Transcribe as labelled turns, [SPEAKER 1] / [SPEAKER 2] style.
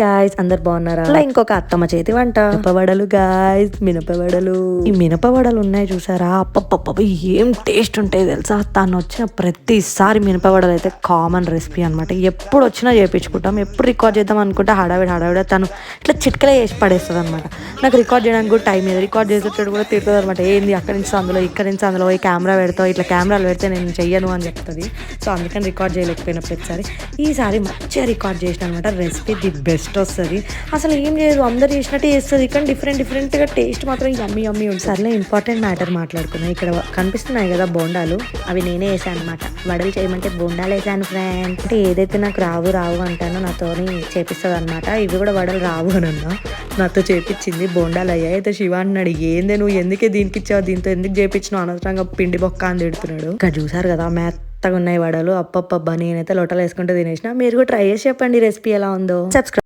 [SPEAKER 1] Guys అందరు బాగున్నారా? అలా ఇంకొక అత్తమ్మ చేతి వంట మినపవడలు గాయ్స్, మినపవడలు. ఈ మినపవడలు ఉన్నాయి చూసారా, అప్పప్ప ఏం టేస్ట్ ఉంటాయి తెలుసా. తను వచ్చిన ప్రతిసారి మినపవడలు అయితే కామన్ రెసిపీ అనమాట. ఎప్పుడు వచ్చినా చేయించుకుంటాం, ఎప్పుడు రికార్డ్ చేద్దాం అనుకుంటే హడావిడి తను ఇట్లా చిట్కలే చేసి పడేస్తుంది అనమాట. నాకు రికార్డ్ చేయడానికి కూడా టైం లేదు. రికార్డ్ చేసేటప్పుడు కూడా తిరుగుతుంది అనమాట. ఏంది అక్కడి నుంచి అందులో, ఇక్కడి నుంచి అందులో ఈ కెమెరా పెడతావు, ఇట్లా కెమెరాలు పెడితే నేను చెయ్యను అని చెప్తుంది. సో అందుకని రికార్డ్ చేయలేకపోయిన ప్రతిసారి. ఈసారి మంచిగా రికార్డ్ చేసిన అనమాట. రెసిపీ ది బెస్ట్ వస్తుంది. అసలు ఏం చేయదు, అందరు చేసినట్టే చేస్తుంది, కానీ డిఫరెంట్గా టేస్ట్ మాత్రం యమ్మీ ఉంటుంది. సర్లే ఇంపార్టెంట్ మ్యాటర్ మాట్లాడుకున్నాయి. ఇక్కడ కనిపిస్తున్నాయి కదా బోండాలు, అవి నేనే వేసాను అనమాట. వడలు చేయమంటే బోండాలు వేసాను ఫ్రెండ్. అంటే ఏదైతే నాకు రావు అంటానో నాతోని చేపిస్తుంది అనమాట. ఇవి కూడా వడలు రావు అని అన్నా, నాతో చేపించింది. బోండాలు అయ్యాయి. అయితే శివ అన్నాడు, ఏందే నువ్వు ఎందుకే దీనికి ఇచ్చావు, దీంతో ఎందుకు చేపించినావు, అనవసరంగా పిండి బొక్క అని తిడుతున్నాడు. ఇక్కడ చూసారు కదా మెత్తగా ఉన్నాయి వడలు. అప్పప్పబ్బా నేనైతే లొట్టలు వేసుకుంటూ తినేసిన. మీరు కూడా ట్రై చేసి చెప్పండి రెసిపీ ఎలా ఉందో. సబ్స్క్రైబ్.